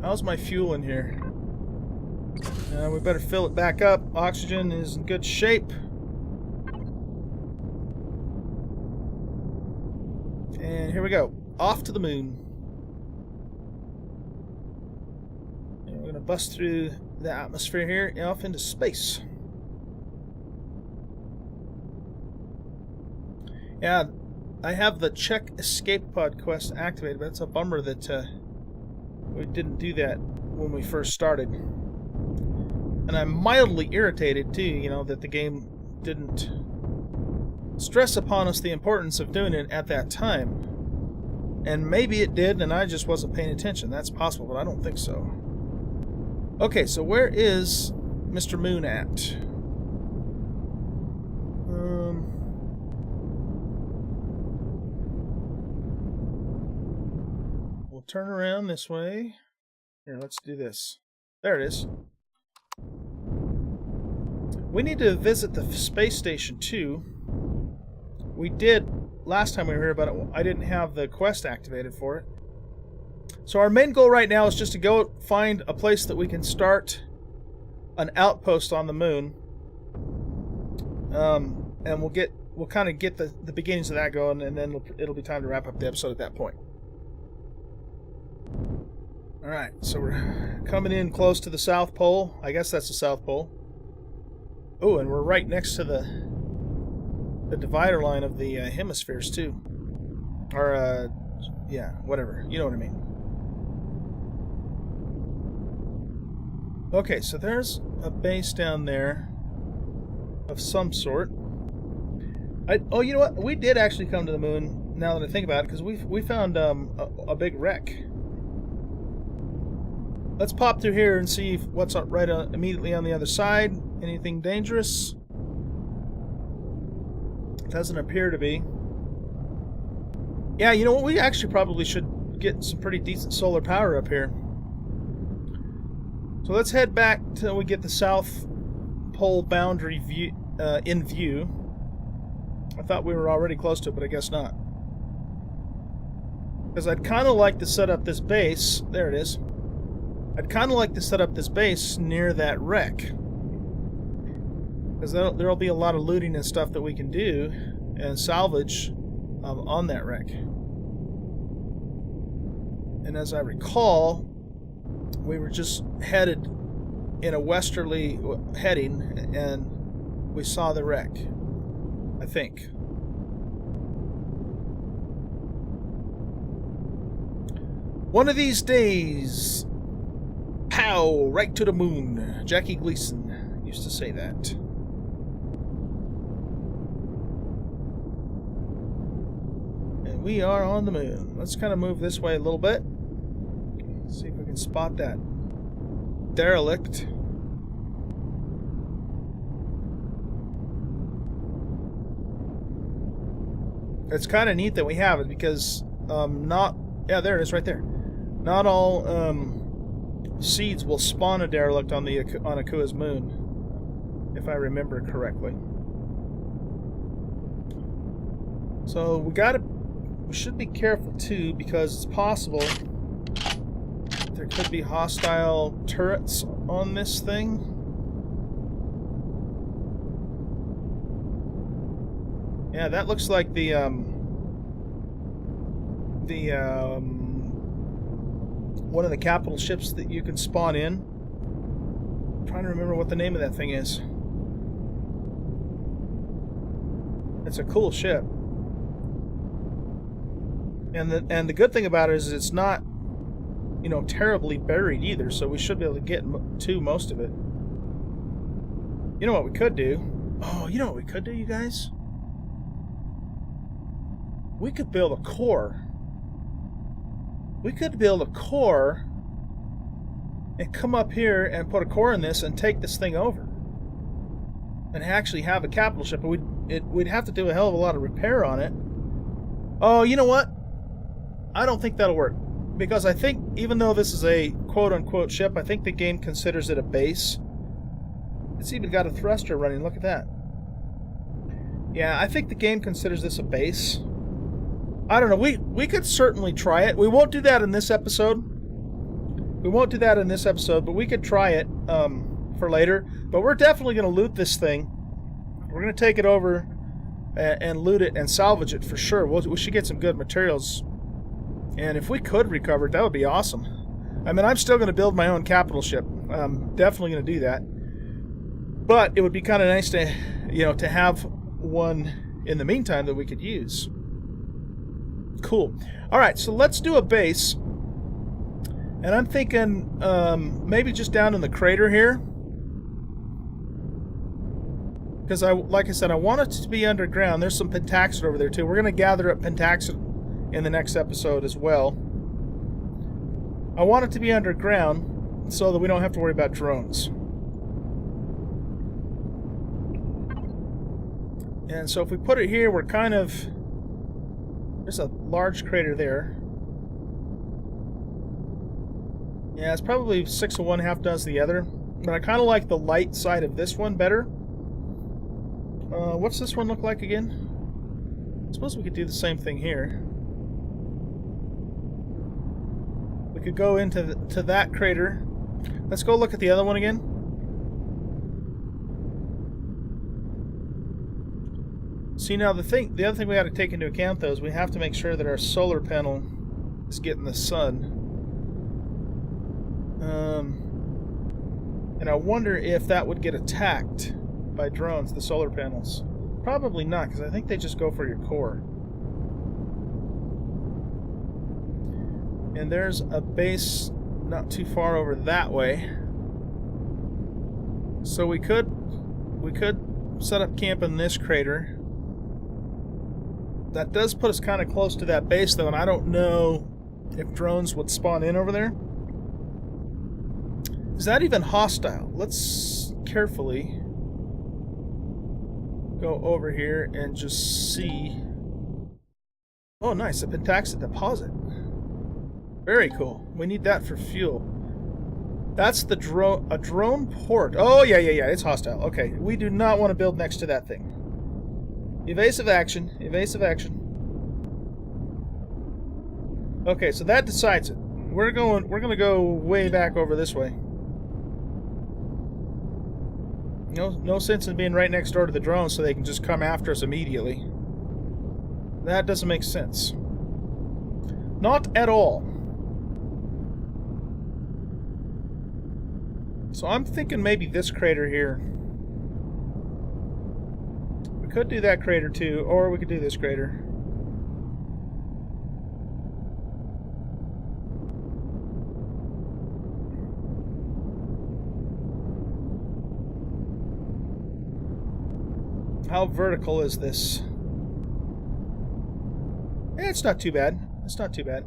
How's my fuel in here? We better fill it back up. Oxygen is in good shape. And here we go. Off to the moon. And we're going to bust through the atmosphere here and off into space. Yeah, I have the check escape pod quest activated, but it's a bummer that we didn't do that when we first started. And I'm mildly irritated too, you know, that the game didn't stress upon us the importance of doing it at that time. And maybe it did and I just wasn't paying attention. That's possible, but I don't think so. Okay, so where is Mr. Moon at? We'll turn around this way. Here, let's do this. There it is. We need to visit the space station too. We did last time we were here, but I didn't have the quest activated for it. So our main goal right now is just to go find a place that we can start an outpost on the moon. And we'll kind of get the beginnings of that going, and then it'll be time to wrap up the episode at that point. Alright, so we're coming in close to the South Pole. I guess that's the South Pole. Oh, and we're right next to the divider line of the hemispheres too. Or, yeah, whatever. You know what I mean. Okay, so there's a base down there of some sort. Oh, you know what? We did actually come to the moon, now that I think about it, because we found a big wreck. Let's pop through here and see what's right immediately on the other side. Anything dangerous? Doesn't appear to be. Yeah, you know what? We actually probably should get some pretty decent solar power up here. So let's head back till we get the South Pole boundary view, in view. I thought we were already close to it, but I guess not. Because I'd kind of like to set up this base. There it is. I'd kind of like to set up this base near that wreck. Because there'll be a lot of looting and stuff that we can do and salvage on that wreck. And as I recall, we were just headed in a westerly heading and we saw the wreck, I think. One of these days, pow, right to the moon. Jackie Gleason used to say that. And we are on the moon. Let's kind of move this way a little bit. See if we can spot that derelict. It's kind of neat that we have it because yeah, there it is right there. Not all seeds will spawn a derelict on Akua's moon, if I remember correctly. So we should be careful too, because it's possible there could be hostile turrets on this thing. Yeah, that looks like the one of the capital ships that you can spawn in. I'm trying to remember what the name of that thing is. It's a cool ship. And the good thing about it is it's not, you know, terribly buried either, so we should be able to get to most of it. You know what we could do? Oh, you know what we could do, you guys? We could build a core. We could build a core and come up here and put a core in this and take this thing over. And actually have a capital ship. But we'd have to do a hell of a lot of repair on it. Oh, you know what? I don't think that'll work. Because I think, even though this is a quote-unquote ship, I think the game considers it a base. It's even got a thruster running. Look at that. Yeah, I think the game considers this a base. I don't know. We could certainly try it. We won't do that in this episode. We won't do that in this episode, but we could try it for later. But we're definitely going to loot this thing. We're going to take it over and loot it and salvage it for sure. We should get some good materials. And if we could recover it, that would be awesome. I mean, I'm still going to build my own capital ship. I'm definitely going to do that. But it would be kind of nice to, to have one in the meantime that we could use. Cool. All right, so let's do a base. And I'm thinking maybe just down in the crater here. Because, like I said, I want it to be underground. There's some pentaxid over there, too. We're going to gather up pentaxid in the next episode as well. I want it to be underground so that we don't have to worry about drones. And so if we put it here, we're kind of... There's a large crater there. Yeah, it's probably 6 of one, half does the other. But I kind of like the light side of this one better. What's this one look like again? I suppose we could do the same thing here. We could go into that crater. Let's go look at the other one again. See, now the other thing we got to take into account though is we have to make sure that our solar panel is getting the sun. And I wonder if that would get attacked by drones, the solar panels. Probably not, because I think they just go for your core. And there's a base not too far over that way. So we could set up camp in this crater. That does put us kind of close to that base though, and I don't know if drones would spawn in over there. Is that even hostile? Let's carefully go over here and just see. Oh, nice, a pentaxid deposit. Very cool. We need that for fuel. That's the a drone port. Oh, yeah, it's hostile. Okay, we do not want to build next to that thing. Evasive action, evasive action. Okay, so that decides it. We're going to go way back over this way. No sense in being right next door to the drones so they can just come after us immediately. That doesn't make sense. Not at all. So I'm thinking maybe this crater here. We could do that crater too, or we could do this crater. How vertical is this? It's not too bad. It's not too bad.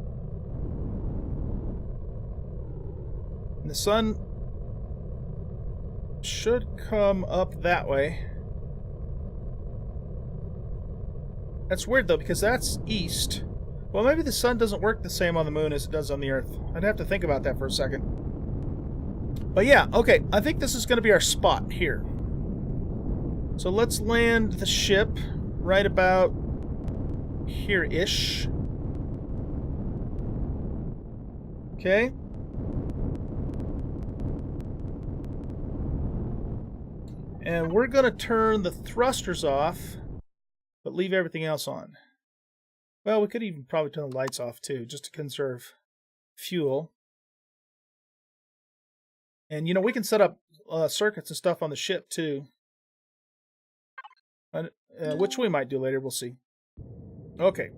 And the sun should come up that way. That's weird though, because that's east. Well, maybe the sun doesn't work the same on the moon as it does on the Earth. I'd have to think about that for a second. But yeah, okay, I think this is going to be our spot here. So let's land the ship right about here-ish. Okay. And we're going to turn the thrusters off, but leave everything else on. Well, we could even probably turn the lights off too, just to conserve fuel. And, we can set up circuits and stuff on the ship too. Which we might do later, we'll see. Okay,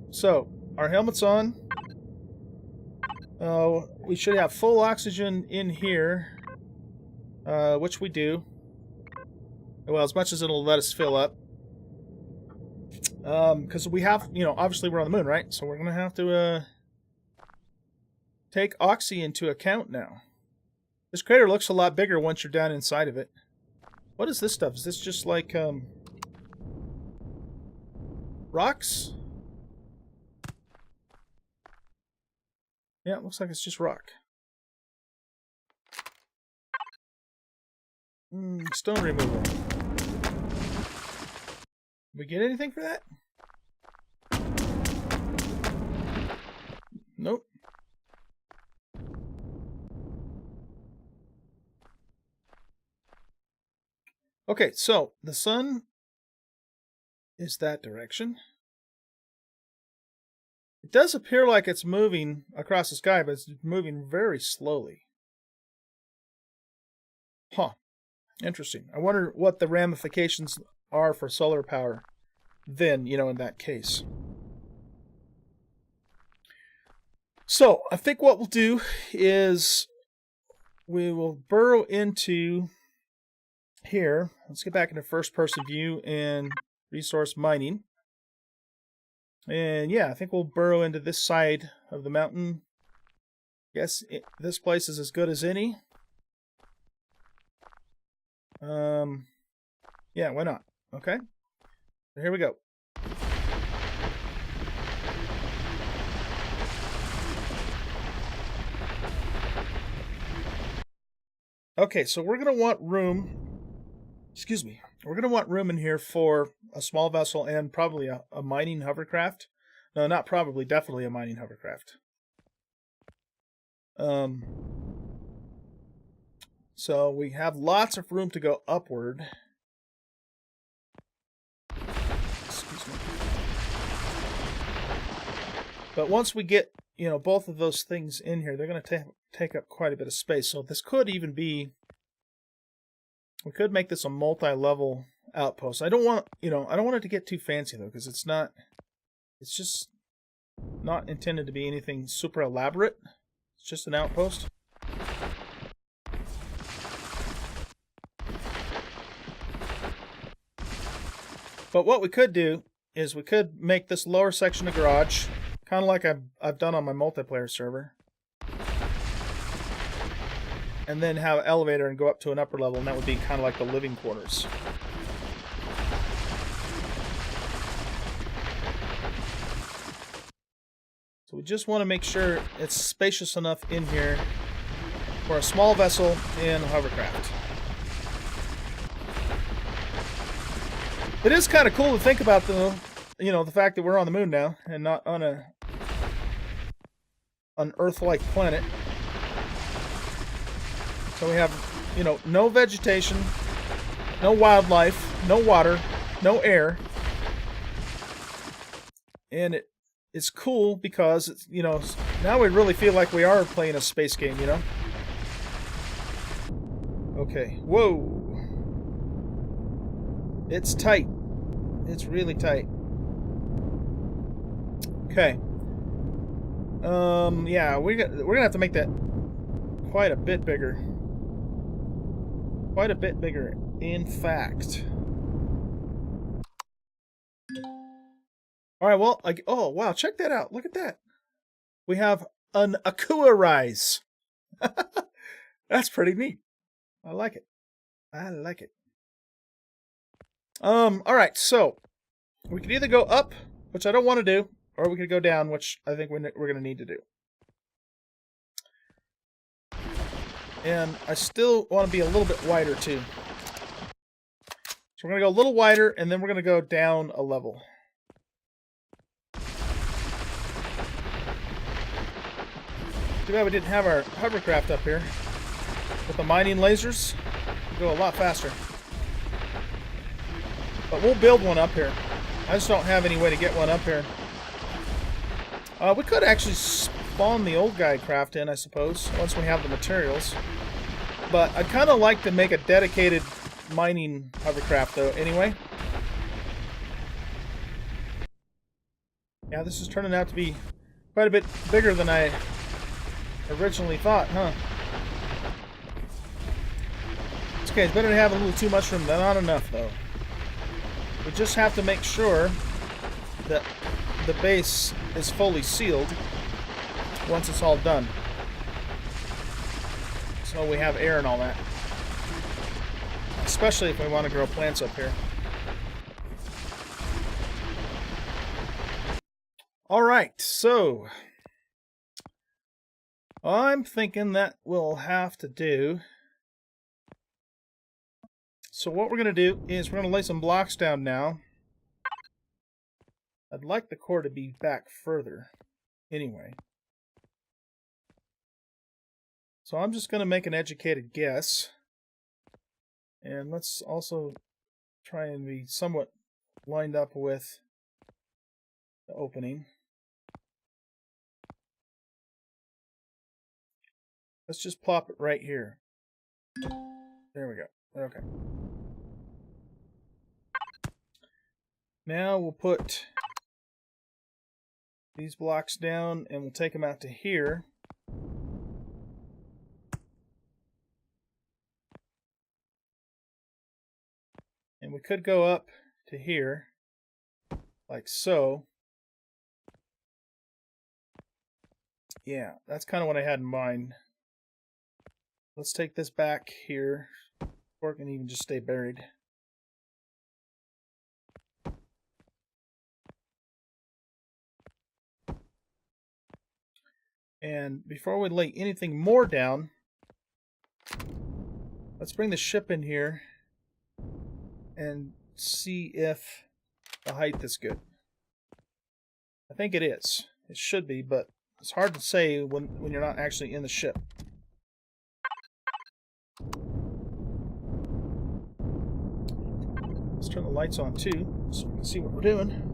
so our helmet's on. We should have full oxygen in here, which we do. Well, as much as it'll let us fill up. Because we have, obviously we're on the moon, right? So we're going to have to take oxy into account now. This crater looks a lot bigger once you're down inside of it. What is this stuff? Is this just like, rocks? Yeah, it looks like it's just rock. Stone removal. Did we get anything for that? Nope. Okay, so the sun is that direction. It does appear like it's moving across the sky, but it's moving very slowly. Huh. Interesting. I wonder what the ramifications are for solar power then, in that case. So, I think what we'll do is we will burrow into here. Let's get back into first-person view and resource mining. And yeah, I think we'll burrow into this side of the mountain. Guess this place is as good as any. Yeah, why not? Okay. So here we go. Okay, so we're going to want room. Excuse me. We're going to want room in here for a small vessel and probably a mining hovercraft. No, not probably, definitely a mining hovercraft. So we have lots of room to go upward. Excuse me. But once we get, both of those things in here, they're going to take up quite a bit of space. So this could even be, we could make this a multi-level outpost. I don't want it to get too fancy though, because it's just not intended to be anything super elaborate. It's just an outpost. But what we could do is we could make this lower section a garage, kind of like I've done on my multiplayer server. And then have an elevator and go up to an upper level, and that would be kind of like the living quarters. So we just want to make sure it's spacious enough in here for a small vessel and a hovercraft. It is kind of cool to think about, though, the fact that we're on the moon now and not on an Earth-like planet. So we have, no vegetation, no wildlife, no water, no air. And it's cool because, it's, now we really feel like we are playing a space game, Okay, whoa. It's tight. It's really tight. Okay. Yeah, we're gonna have to make that quite a bit bigger. Quite a bit bigger, in fact. Alright, well, oh, wow, check that out. Look at that. We have an Akua Rise. That's pretty neat. I like it. I like it. Alright, so we could either go up, which I don't want to do, or we could go down, which I think we're going to need to do. And I still want to be a little bit wider, too. So we're going to go a little wider, and then we're going to go down a level. Too bad we didn't have our hovercraft up here. With the mining lasers, we'll go a lot faster. But we'll build one up here. I just don't have any way to get one up here. We could actually spawn the Oldguy craft in, I suppose, once we have the materials. But I'd kind of like to make a dedicated mining hovercraft, though, anyway. Yeah, this is turning out to be quite a bit bigger than I originally thought, huh? It's okay, it's better to have a little too much room than not enough, though. We just have to make sure that the base is fully sealed once it's all done. So we have air and all that. Especially if we want to grow plants up here. Alright, so I'm thinking that we'll have to do. So what we're going to do is we're going to lay some blocks down now. I'd like the core to be back further anyway. So I'm just going to make an educated guess And let's also try and be somewhat lined up with the opening. Let's just plop it right here. There we go. Okay. Now we'll put these blocks down and we'll take them out to here. And we could go up to here, like so. Yeah, that's kind of what I had in mind. Let's take this back here, or it can even just stay buried. And before we lay anything more down, let's bring the ship in here and see if the height is good. I think it is. It should be, but it's hard to say when you're not actually in the ship. Let's turn the lights on too, so we can see what we're doing.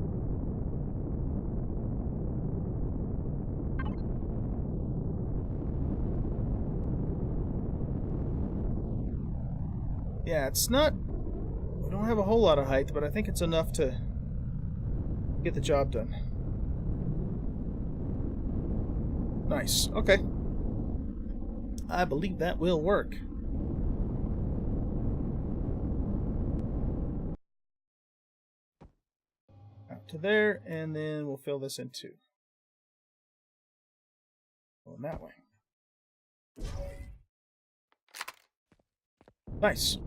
Yeah, it's not... We don't have a whole lot of height, but I think it's enough to get the job done. Nice. Okay. I believe that will work. Out to there, and then we'll fill this in too. Going that way. Nice.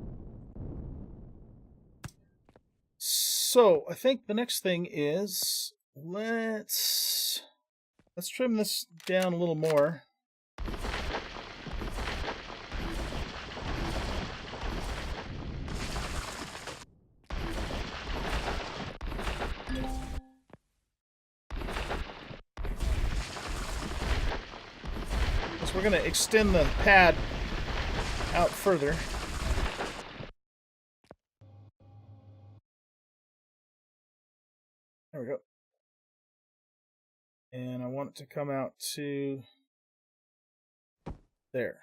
So, I think the next thing is let's trim this down a little more. Because we're going to extend the pad out further. There we go. And I want it to come out to there.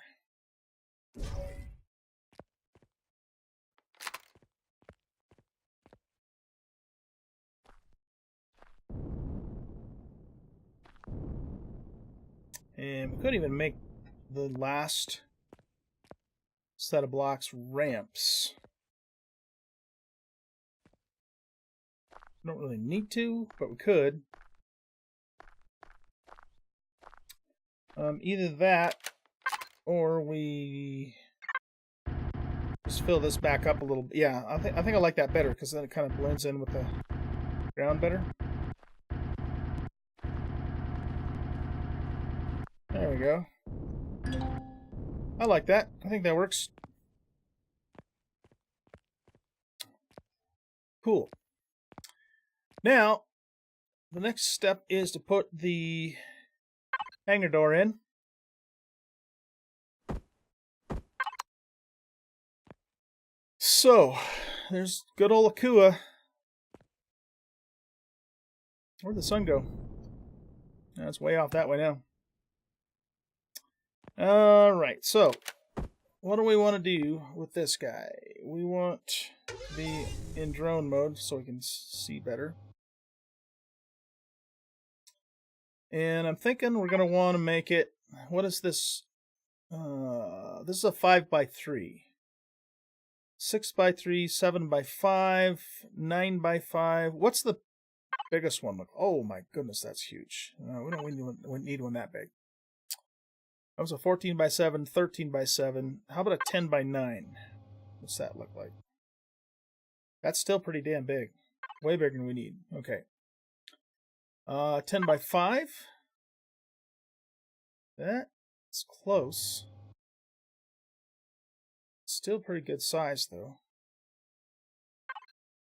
And we could even make the last set of blocks ramps. We don't really need to, but we could. Either that, or we just fill this back up a little bit. Yeah, I think I like that better, because then it kind of blends in with the ground better. There we go. I like that. I think that works. Cool. Now, the next step is to put the hangar door in. So, there's good old Akua. Where'd the sun go? That's way off that way now. Alright, so what do we want to do with this guy? We want to be in drone mode so we can see better. And I'm thinking we're going to want to make it... What is this? This is a 5x3. 6x3, 7x5, 9x5. What's the biggest one? Look, oh my goodness, that's huge. We don't need one that big. That was a 14x7, 13x7. How about a 10x9? What's that look like? That's still pretty damn big. Way bigger than we need. Okay. 10x5. That's close. Still pretty good size, though.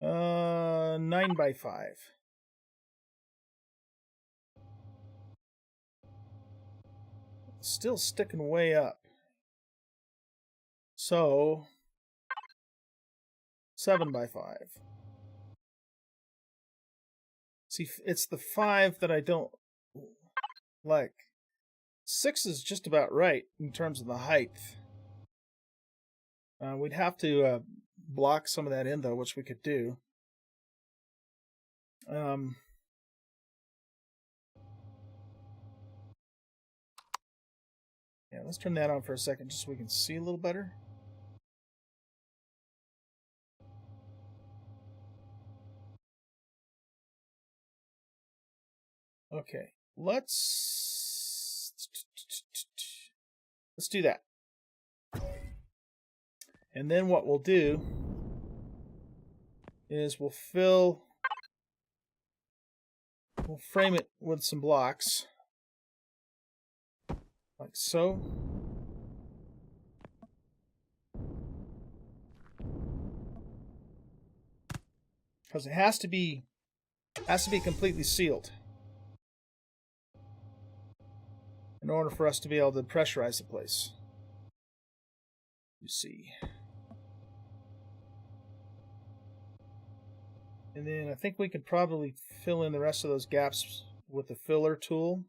9x5. Still sticking way up. So, 7 by 5. See, it's the 5 that I don't like. 6 is just about right in terms of the height. We'd have to block some of that in, though, which we could do. Yeah, let's turn that on for a second just so we can see a little better. Okay, let's do that. And then what we'll do is we'll frame it with some blocks, like so. Because it has to be completely sealed in order for us to be able to pressurize the place. You see. And then I think we could probably fill in the rest of those gaps with the filler tool.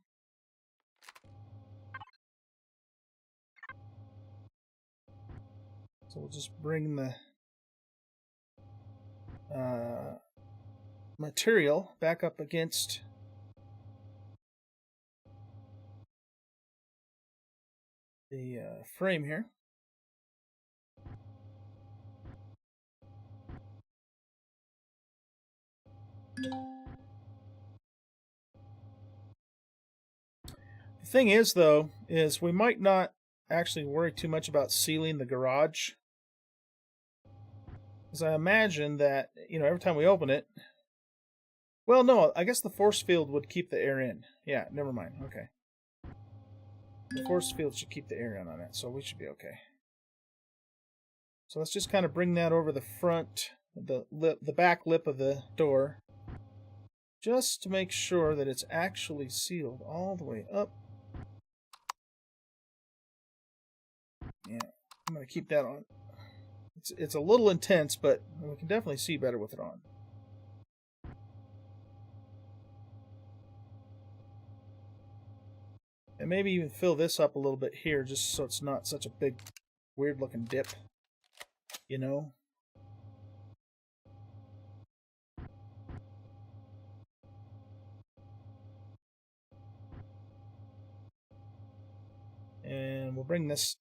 So we'll just bring the material back up against the frame here. The thing is, though, is we might not actually worry too much about sealing the garage. Because I imagine that, you know, every time we open it... Well, no, I guess the force field would keep the air in. Yeah, never mind. Okay. The force field should keep the air in on it, so we should be okay. So let's just kind of bring that over the front, the back lip of the door, just to make sure that it's actually sealed all the way up. Yeah, I'm going to keep that on. It's a little intense, but we can definitely see better with it on. And maybe even fill this up a little bit here, just so it's not such a big, weird-looking dip, you know? And we'll bring this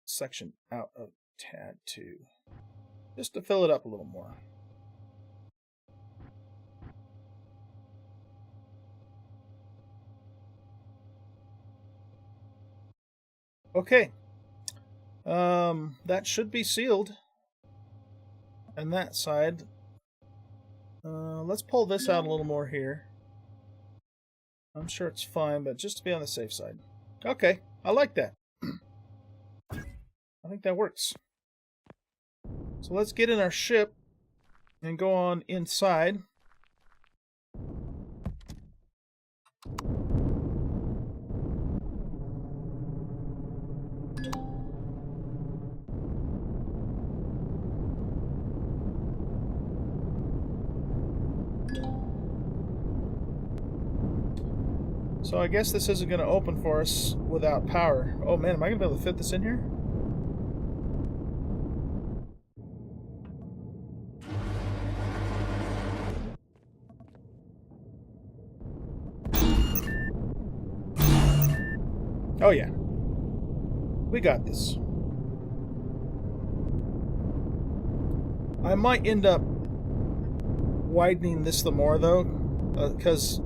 section out a tad too, just to fill it up a little more. Okay, that should be sealed. And that side, let's pull this out a little more here. I'm sure it's fine, but just to be on the safe side. Okay, I like that. I think that works. So let's get in our ship and go on inside. So I guess this isn't going to open for us without power. Oh man, am I going to be able to fit this in here? Oh yeah. We got this. I might end up widening this the more though, because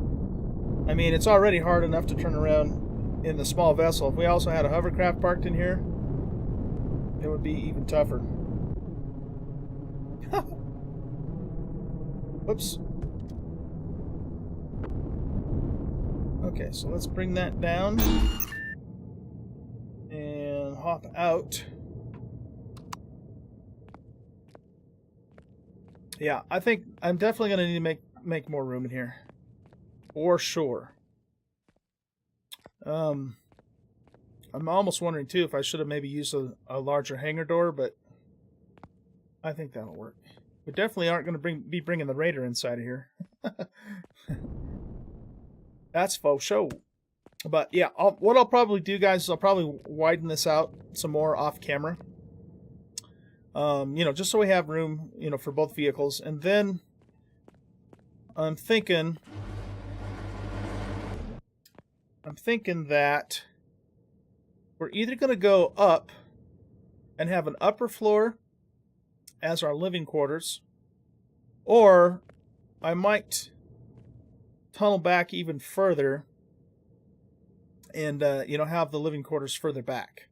I mean, it's already hard enough to turn around in the small vessel. If we also had a hovercraft parked in here, it would be even tougher. Whoops. Okay, so let's bring that down and hop out. Yeah, I think I'm definitely going to need to make more room in here. For sure. I'm almost wondering too if I should have maybe used a larger hangar door, but I think that'll work. We definitely aren't going to be bringing the raider inside of here. That's faux show. But yeah, what I'll probably do, guys, is I'll probably widen this out some more off camera. Just so we have room, for both vehicles. And then I'm thinking that we're either going to go up and have an upper floor as our living quarters, or I might tunnel back even further and have the living quarters further back.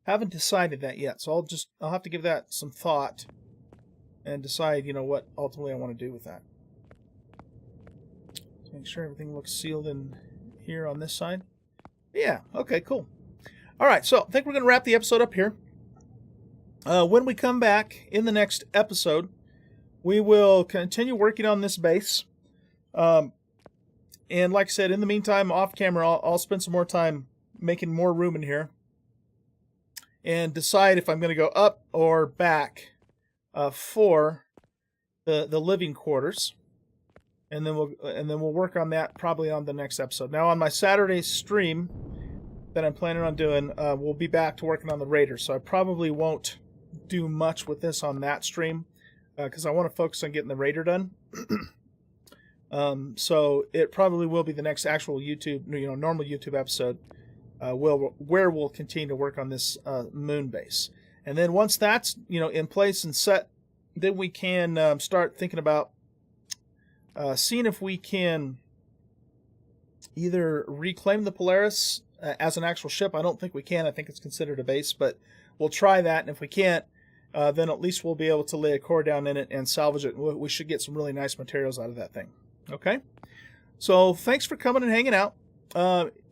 Haven't decided that yet, so I'll have to give that some thought and decide what ultimately I want to do with that. So make sure everything looks sealed in here on this side. Yeah, okay, cool. All right, so I think we're going to wrap the episode up here. When we come back in the next episode, we will continue working on this base. And like I said, in the meantime, off camera, I'll spend some more time making more room in here and decide if I'm going to go up or back for the living quarters. And then we'll work on that probably on the next episode. Now, on my Saturday stream that I'm planning on doing, we'll be back to working on the Raider. So I probably won't do much with this on that stream because I want to focus on getting the Raider done. So it probably will be the next actual YouTube, normal YouTube episode, where we'll continue to work on this moon base. And then once that's in place and set, then we can start thinking about seeing if we can either reclaim the Polaris as an actual ship. I don't think we can. I think it's considered a base, but we'll try that. And if we can't, then at least we'll be able to lay a core down in it and salvage it. We should get some really nice materials out of that thing. Okay? So thanks for coming and hanging out.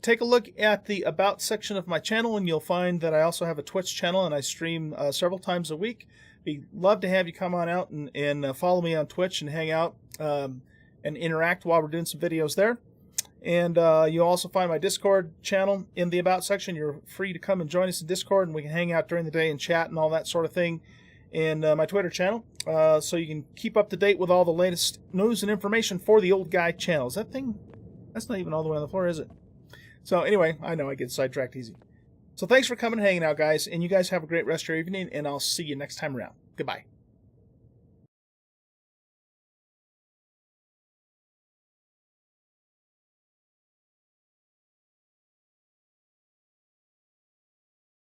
Take a look at the About section of my channel, and you'll find that I also have a Twitch channel, and I stream several times a week. We'd love to have you come on out and follow me on Twitch and hang out and interact while we're doing some videos there. And you'll also find my Discord channel in the About section. You're free to come and join us in Discord, and we can hang out during the day and chat and all that sort of thing. And my Twitter channel, so you can keep up to date with all the latest news and information for the Oldguy channel. Is that thing? That's not even all the way on the floor, is it? So anyway, I know I get sidetracked easy. So thanks for coming and hanging out, guys. And you guys have a great rest of your evening, and I'll see you next time around. Goodbye.